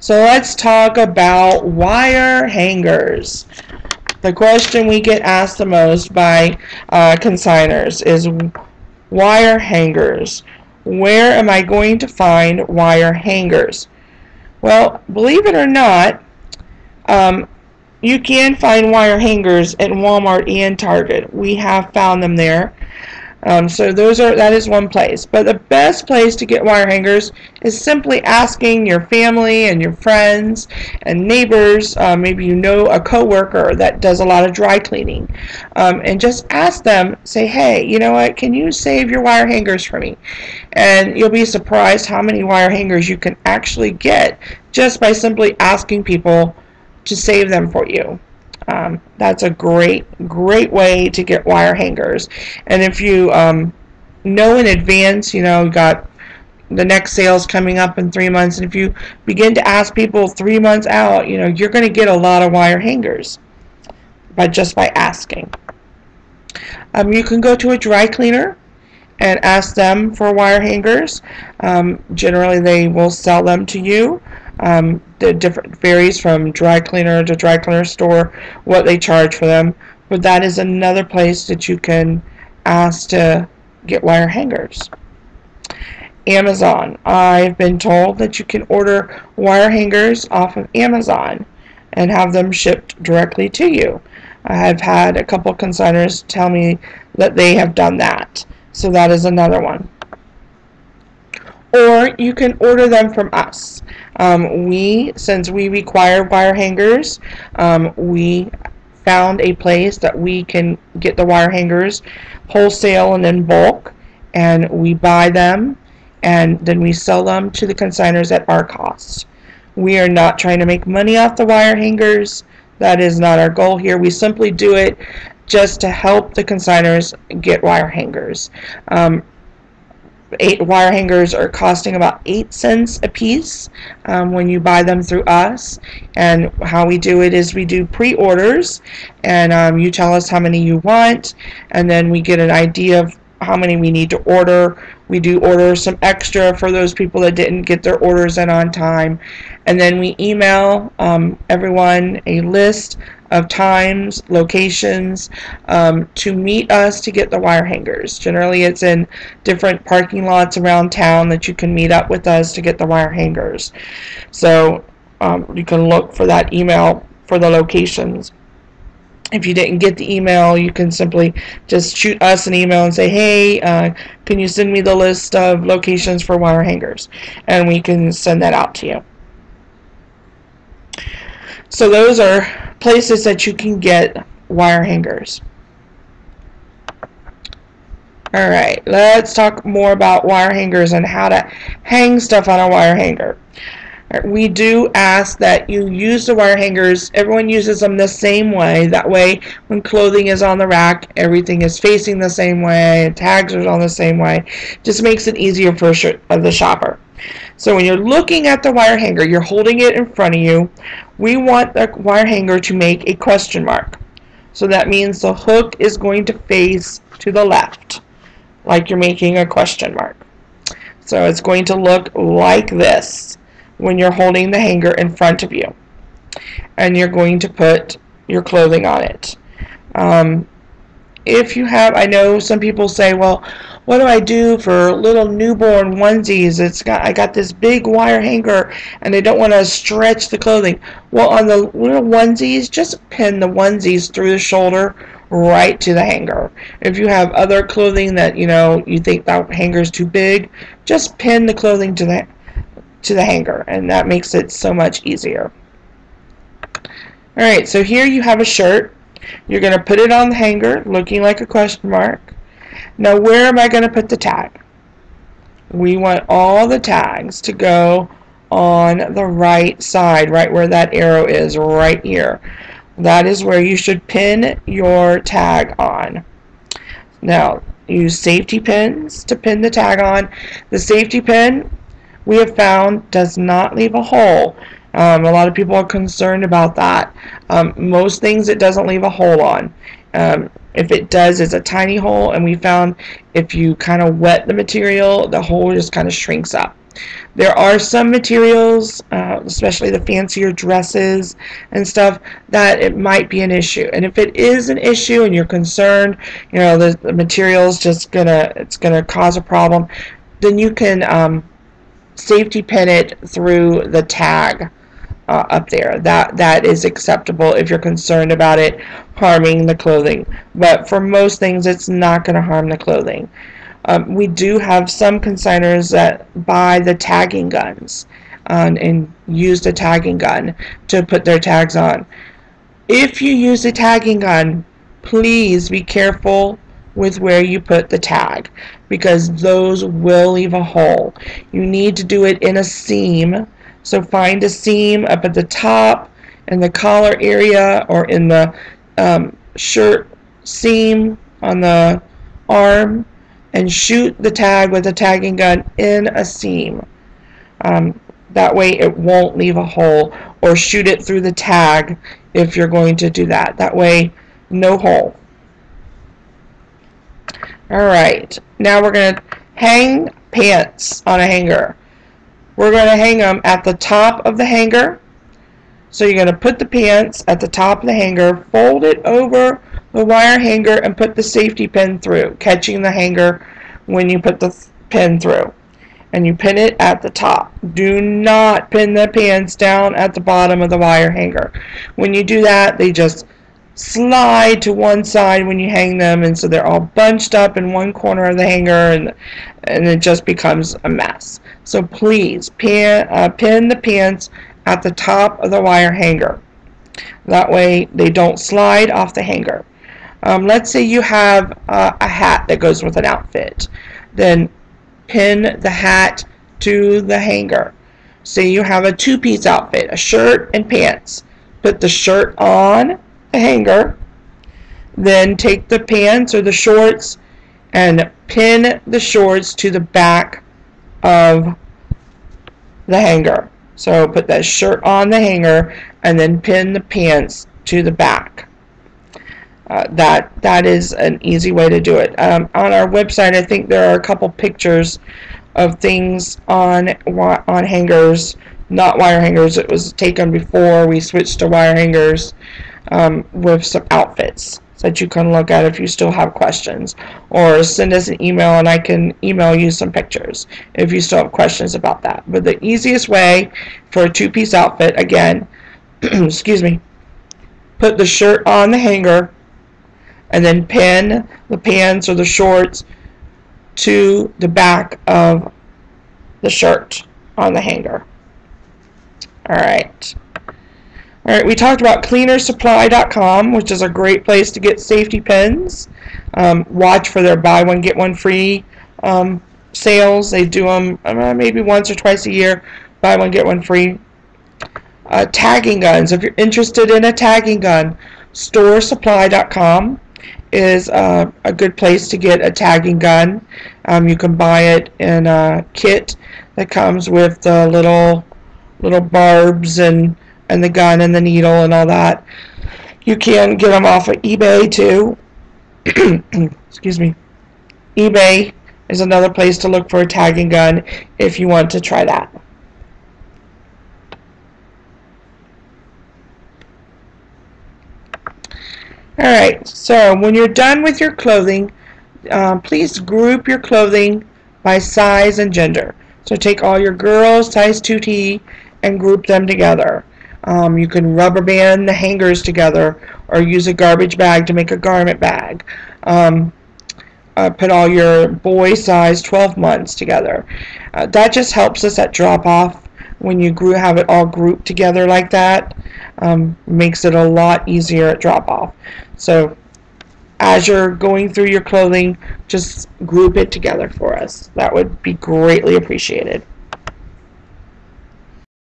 So let's talk about wire hangers. The question we get asked the most by consigners is wire hangers. Where am I going to find wire hangers? Well, believe it or not, you can find wire hangers at Walmart and Target. We have found them there. So that is one place. But the best place to get wire hangers is simply asking your family and your friends and neighbors. Maybe you know a coworker that does a lot of dry cleaning, and just ask them. Say, hey, you know what? Can you save your wire hangers for me? And you'll be surprised how many wire hangers you can actually get just by simply asking people to save them for you. That's a great way to get wire hangers. And if you know in advance, you got the next sales coming up in 3 months, and if you begin to ask people 3 months out, you're going to get a lot of wire hangers just by asking. You can go to a dry cleaner and ask them for wire hangers. Generally, they will sell them to you. The different varies from dry cleaner to dry cleaner store what they charge for them, but that is another place that you can ask to get wire hangers. Amazon. I've been told that you can order wire hangers off of Amazon and have them shipped directly to you. I have had a couple consigners tell me that they have done that, so that is another one. Or you can order them from us. Since we require wire hangers, we found a place that we can get the wire hangers wholesale and in bulk, and we buy them and then we sell them to the consigners at our cost. We are not trying to make money off the wire hangers. That is not our goal here. We simply do it just to help the consigners get wire hangers. Wire hangers are costing about 8 cents a piece when you buy them through us. And how we do it is we do pre-orders, and you tell us how many you want, and then we get an idea of how many we need to order. We do order some extra for those people that didn't get their orders in on time, and then we email everyone a list of times, locations to meet us to get the wire hangers. Generally, it's in different parking lots around town that you can meet up with us to get the wire hangers. So you can look for that email for the locations. If you didn't get the email, you can simply just shoot us an email and say, hey, can you send me the list of locations for wire hangers? And we can send that out to you. So those are places that you can get wire hangers. Alright, let's talk more about wire hangers and how to hang stuff on a wire hanger. We do ask that you use the wire hangers. Everyone uses them the same way. That way, when clothing is on the rack, everything is facing the same way, tags are on the same way. Just makes it easier for the shopper. So when you're looking at the wire hanger, you're holding it in front of you. We want the wire hanger to make a question mark. So that means the hook is going to face to the left, like you're making a question mark. So it's going to look like this when you're holding the hanger in front of you, and you're going to put your clothing on it. If you have, I know some people say, well, what do I do for little newborn onesies? I got this big wire hanger and I don't want to stretch the clothing. Well, on the little onesies, just pin the onesies through the shoulder right to the hanger. If you have other clothing that you think that hanger is too big, just pin the clothing to the hanger, and that makes it so much easier. Alright, so here you have a shirt. You're going to put it on the hanger looking like a question mark. Now where am I going to put the tag? We want all the tags to go on the right side, right where that arrow is, right here. That is where you should pin your tag on. Now use safety pins to pin the tag on. The safety pin, we have found, does not leave a hole. A lot of people are concerned about that. Most things it doesn't leave a hole on. If it does, it's a tiny hole, and we found if you kind of wet the material, the hole just kind of shrinks up. There are some materials, especially the fancier dresses and stuff, that it might be an issue. And if it is an issue and you're concerned, you know, the material's just it's gonna cause a problem, then you can safety pin it through the tag up there. That is acceptable if you're concerned about it harming the clothing. But for most things, it's not going to harm the clothing. We do have some consigners that buy the tagging guns and use the tagging gun to put their tags on. If you use a tagging gun, please be careful with where you put the tag, because those will leave a hole. You need to do it in a seam. So find a seam up at the top, in the collar area, or in the shirt seam on the arm, and shoot the tag with a tagging gun in a seam. That way it won't leave a hole, or shoot it through the tag if you're going to do that. That way, no hole. Alright, now we're going to hang pants on a hanger. We're going to hang them at the top of the hanger. So you're going to put the pants at the top of the hanger, fold it over the wire hanger, and put the safety pin through, catching the hanger when you put the pin through. And you pin it at the top. Do not pin the pants down at the bottom of the wire hanger. When you do that, they just slide to one side when you hang them, and so they're all bunched up in one corner of the hanger, and it just becomes a mess. So please pin the pants at the top of the wire hanger. That way they don't slide off the hanger. Let's say you have a hat that goes with an outfit. Then pin the hat to the hanger. Say you have a two-piece outfit, a shirt and pants. Put the shirt on the hanger, then take the pants or the shorts and pin the shorts to the back of the hanger. So put that shirt on the hanger and then pin the pants to the back. That is an easy way to do it. On our website, I think there are a couple pictures of things on hangers, not wire hangers. It was taken before we switched to wire hangers, with some outfits so that you can look at if you still have questions, or send us an email and I can email you some pictures if you still have questions about that. But the easiest way for a two-piece outfit, again, excuse me, put the shirt on the hanger and then pin the pants or the shorts to the back of the shirt on the hanger. Alright. Alright, we talked about cleanersupply.com, which is a great place to get safety pins. Watch for their buy one get one free sales. They do them maybe once or twice a year, buy one get one free. Tagging guns. If you're interested in a tagging gun, storesupply.com is a good place to get a tagging gun. You can buy it in a kit that comes with the little barbs and the gun and the needle and all that. You can get them off of eBay too. Excuse me. eBay is another place to look for a tagging gun if you want to try that. Alright, so when you're done with your clothing, please group your clothing by size and gender. So take all your girls size 2T and group them together. You can rubber band the hangers together or use a garbage bag to make a garment bag. Put all your boy size 12 months together. That just helps us at drop off when you have it all grouped together like that. Makes it a lot easier at drop off. So as you're going through your clothing, just group it together for us. That would be greatly appreciated.